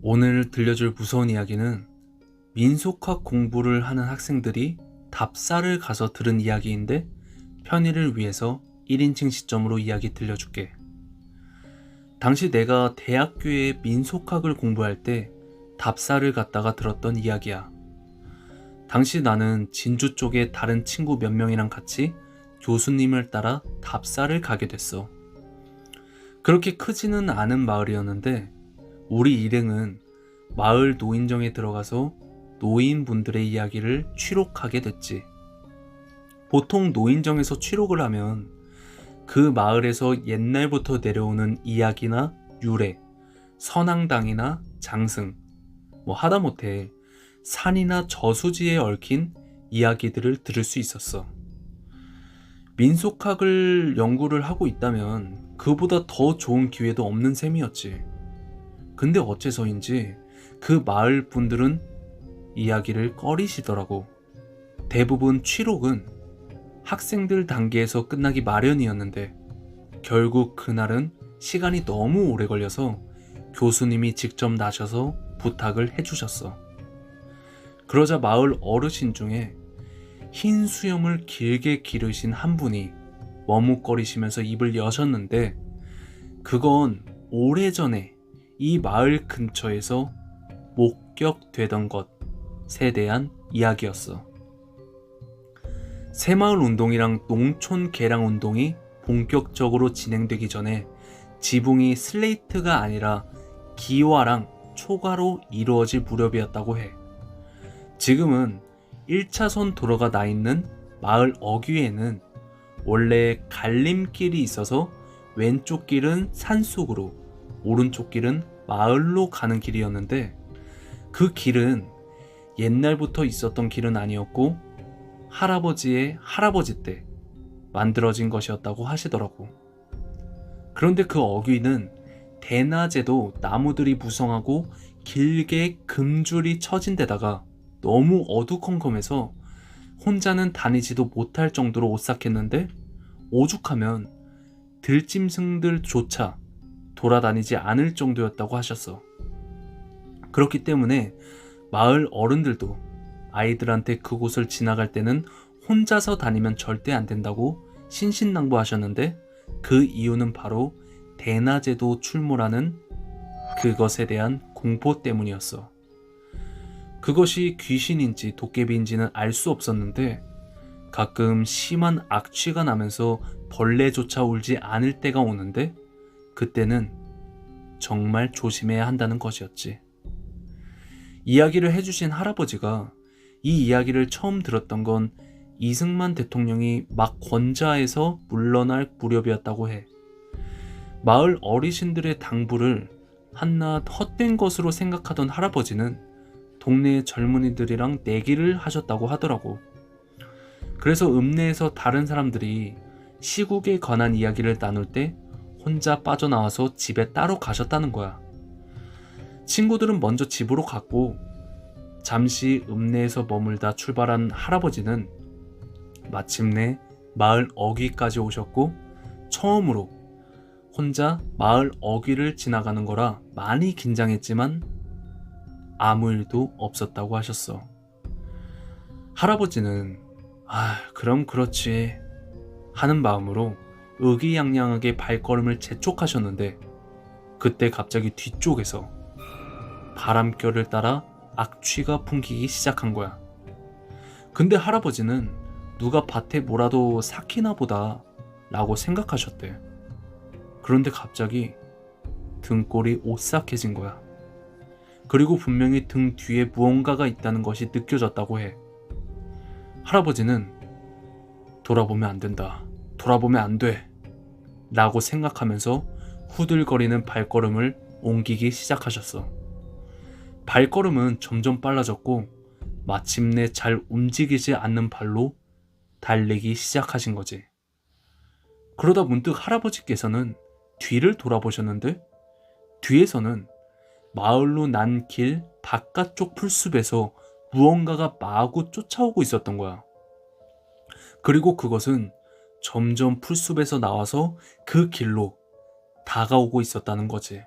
오늘 들려줄 무서운 이야기는 민속학 공부를 하는 학생들이 답사를 가서 들은 이야기인데 편의를 위해서 1인칭 시점으로 이야기 들려줄게. 당시 내가 대학교에 민속학을 공부할 때 답사를 갔다가 들었던 이야기야. 당시 나는 진주 쪽에 다른 친구 몇 명이랑 같이 교수님을 따라 답사를 가게 됐어. 그렇게 크지는 않은 마을이었는데 우리 일행은 마을 노인정에 들어가서 노인분들의 이야기를 취록하게 됐지. 보통 노인정에서 취록을 하면 그 마을에서 옛날부터 내려오는 이야기나 유래, 선앙당이나 장승, 하다못해 산이나 저수지에 얽힌 이야기들을 들을 수 있었어. 민속학을 연구를 하고 있다면 그보다 더 좋은 기회도 없는 셈이었지. 근데 어째서인지 그 마을 분들은 이야기를 꺼리시더라고. 대부분 취록은 학생들 단계에서 끝나기 마련이었는데 결국 그날은 시간이 너무 오래 걸려서 교수님이 직접 나셔서 부탁을 해주셨어. 그러자 마을 어르신 중에 흰 수염을 길게 기르신 한 분이 머뭇거리시면서 입을 여셨는데 그건 오래전에 이 마을 근처에서 목격되던 것에 대한 이야기였어. 새마을 운동이랑 농촌 개량 운동이 본격적으로 진행되기 전에 지붕이 슬레이트가 아니라 기와랑 초가로 이루어질 무렵이었다고 해. 지금은 1차선 도로가 나 있는 마을 어귀에는 원래 갈림길이 있어서 왼쪽 길은 산속으로, 오른쪽 길은 마을로 가는 길이었는데 그 길은 옛날부터 있었던 길은 아니었고 할아버지의 할아버지 때 만들어진 것이었다고 하시더라고. 그런데 그 어귀는 대낮에도 나무들이 무성하고 길게 금줄이 쳐진 데다가 너무 어두컴컴해서 혼자는 다니지도 못할 정도로 오싹했는데 오죽하면 들짐승들조차 돌아다니지 않을 정도였다고 하셨어. 그렇기 때문에 마을 어른들도 아이들한테 그곳을 지나갈 때는 혼자서 다니면 절대 안 된다고 신신당부하셨는데 그 이유는 바로 대낮에도 출몰하는 그것에 대한 공포 때문이었어. 그것이 귀신인지 도깨비인지는 알 수 없었는데 가끔 심한 악취가 나면서 벌레조차 울지 않을 때가 오는데 그때는 정말 조심해야 한다는 것이었지. 이야기를 해주신 할아버지가 이 이야기를 처음 들었던 건 이승만 대통령이 막 권좌에서 물러날 무렵이었다고 해. 마을 어르신들의 당부를 한낱 헛된 것으로 생각하던 할아버지는 동네 젊은이들이랑 내기를 하셨다고 하더라고. 그래서 읍내에서 다른 사람들이 시국에 관한 이야기를 나눌 때 혼자 빠져나와서 집에 따로 가셨다는 거야. 친구들은 먼저 집으로 갔고 잠시 읍내에서 머물다 출발한 할아버지는 마침내 마을 어귀까지 오셨고 처음으로 혼자 마을 어귀를 지나가는 거라 많이 긴장했지만 아무 일도 없었다고 하셨어. 할아버지는 그럼 그렇지 하는 마음으로 의기양양하게 발걸음을 재촉하셨는데 그때 갑자기 뒤쪽에서 바람결을 따라 악취가 풍기기 시작한 거야. 근데 할아버지는 누가 밭에 뭐라도 삭히나 보다 라고 생각하셨대. 그런데 갑자기 등골이 오싹해진 거야. 그리고 분명히 등 뒤에 무언가가 있다는 것이 느껴졌다고 해. 할아버지는 돌아보면 안 된다, 돌아보면 안 돼 라고 생각하면서 후들거리는 발걸음을 옮기기 시작하셨어. 발걸음은 점점 빨라졌고 마침내 잘 움직이지 않는 발로 달리기 시작하신 거지. 그러다 문득 할아버지께서는 뒤를 돌아보셨는데 뒤에서는 마을로 난 길 바깥쪽 풀숲에서 무언가가 마구 쫓아오고 있었던 거야. 그리고 그것은 점점 풀숲에서 나와서 그 길로 다가오고 있었다는 거지.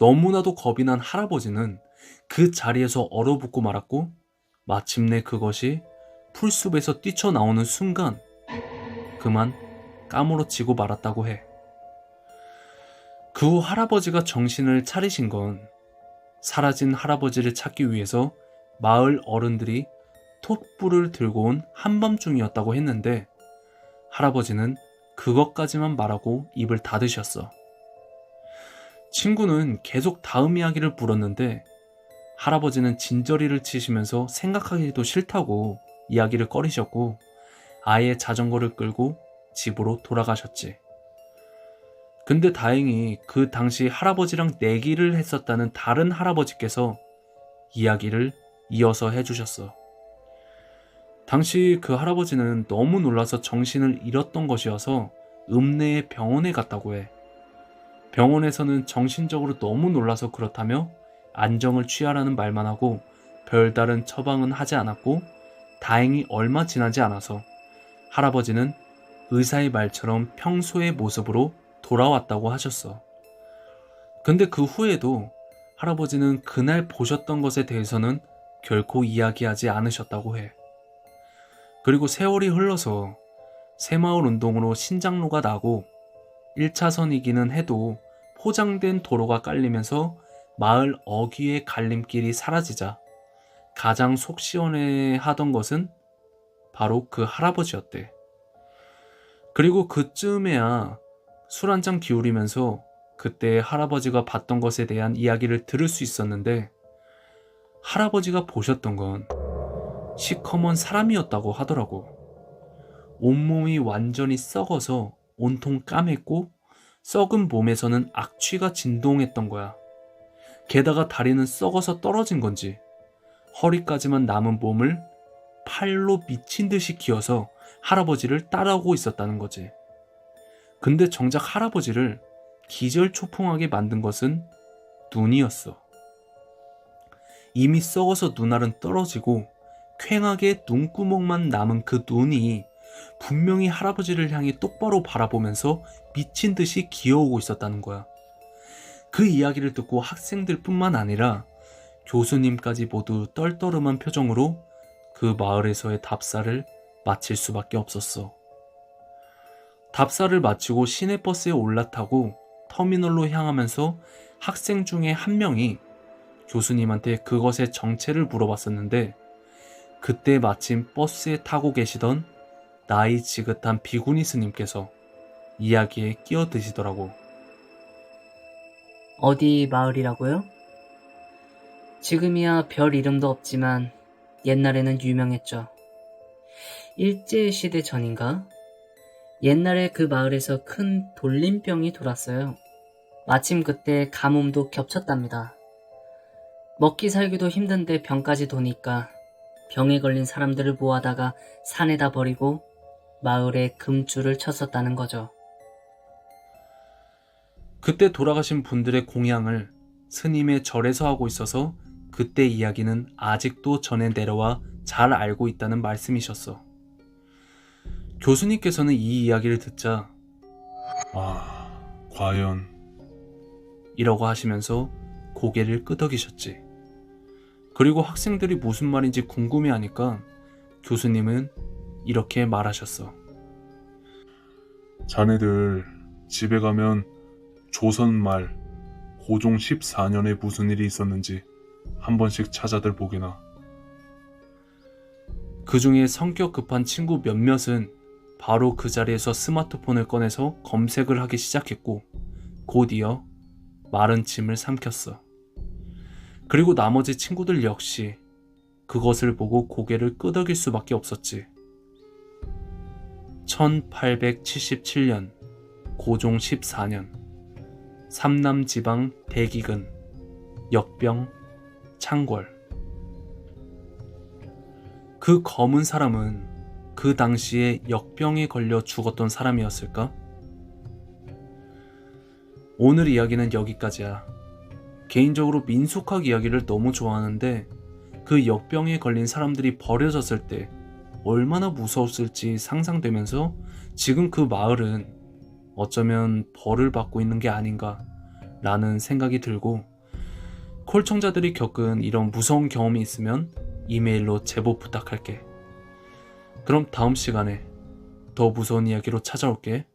너무나도 겁이 난 할아버지는 그 자리에서 얼어붙고 말았고, 마침내 그것이 풀숲에서 뛰쳐나오는 순간 그만 까무러치고 말았다고 해. 그 후 할아버지가 정신을 차리신 건 사라진 할아버지를 찾기 위해서 마을 어른들이 톱불을 들고 온 한밤중이었다고 했는데, 할아버지는 그것까지만 말하고 입을 닫으셨어. 친구는 계속 다음 이야기를 물었는데 할아버지는 진저리를 치시면서 생각하기도 싫다고 이야기를 꺼리셨고, 아예 자전거를 끌고 집으로 돌아가셨지. 근데 다행히 그 당시 할아버지랑 내기를 했었다는 다른 할아버지께서 이야기를 이어서 해주셨어. 당시 그 할아버지는 너무 놀라서 정신을 잃었던 것이어서 읍내의 병원에 갔다고 해. 병원에서는 정신적으로 너무 놀라서 그렇다며 안정을 취하라는 말만 하고 별다른 처방은 하지 않았고, 다행히 얼마 지나지 않아서 할아버지는 의사의 말처럼 평소의 모습으로 돌아왔다고 하셨어. 근데 그 후에도 할아버지는 그날 보셨던 것에 대해서는 결코 이야기하지 않으셨다고 해. 그리고 세월이 흘러서 새마을 운동으로 신장로가 나고 1차선이기는 해도 포장된 도로가 깔리면서 마을 어귀의 갈림길이 사라지자 가장 속 시원해 하던 것은 바로 그 할아버지였대. 그리고 그쯤에야 술 한잔 기울이면서 그때 할아버지가 봤던 것에 대한 이야기를 들을 수 있었는데, 할아버지가 보셨던 건 시커먼 사람이었다고 하더라고. 온몸이 완전히 썩어서 온통 까맸고 썩은 몸에서는 악취가 진동했던 거야. 게다가 다리는 썩어서 떨어진 건지 허리까지만 남은 몸을 팔로 미친 듯이 기어서 할아버지를 따라오고 있었다는 거지. 근데 정작 할아버지를 기절초풍하게 만든 것은 눈이었어. 이미 썩어서 눈알은 떨어지고 퀭하게 눈구멍만 남은 그 눈이 분명히 할아버지를 향해 똑바로 바라보면서 미친 듯이 기어오고 있었다는 거야. 그 이야기를 듣고 학생들 뿐만 아니라 교수님까지 모두 떨떠름한 표정으로 그 마을에서의 답사를 마칠 수밖에 없었어. 답사를 마치고 시내버스에 올라타고 터미널로 향하면서 학생 중에 한 명이 교수님한테 그것의 정체를 물어봤었는데, 그때 마침 버스에 타고 계시던 나이 지긋한 비구니 스님께서 이야기에 끼어드시더라고. 어디 마을이라고요? 지금이야 별 이름도 없지만 옛날에는 유명했죠. 일제시대 전인가? 옛날에 그 마을에서 큰 돌림병이 돌았어요. 마침 그때 가뭄도 겹쳤답니다. 먹기 살기도 힘든데 병까지 도니까 병에 걸린 사람들을 모아다가 산에다 버리고 마을에 금줄을 쳤었다는 거죠. 그때 돌아가신 분들의 공양을 스님의 절에서 하고 있어서 그때 이야기는 아직도 전해 내려와 잘 알고 있다는 말씀이셨어. 교수님께서는 이 이야기를 듣자 과연 이라고 하시면서 고개를 끄덕이셨지. 그리고 학생들이 무슨 말인지 궁금해하니까 교수님은 이렇게 말하셨어. 자네들 집에 가면 조선말 고종 14년에 무슨 일이 있었는지 한 번씩 찾아들 보게나. 그 중에 성격 급한 친구 몇몇은 바로 그 자리에서 스마트폰을 꺼내서 검색을 하기 시작했고, 곧 이어 마른 침을 삼켰어. 그리고 나머지 친구들 역시 그것을 보고 고개를 끄덕일 수밖에 없었지. 1877년 고종 14년 삼남지방 대기근 역병 창궐. 그 검은 사람은 그 당시에 역병에 걸려 죽었던 사람이었을까? 오늘 이야기는 여기까지야. 개인적으로 민속학 이야기를 너무 좋아하는데 그 역병에 걸린 사람들이 버려졌을 때 얼마나 무서웠을지 상상되면서 지금 그 마을은 어쩌면 벌을 받고 있는 게 아닌가 라는 생각이 들고, 콜청자들이 겪은 이런 무서운 경험이 있으면 이메일로 제보 부탁할게. 그럼 다음 시간에 더 무서운 이야기로 찾아올게.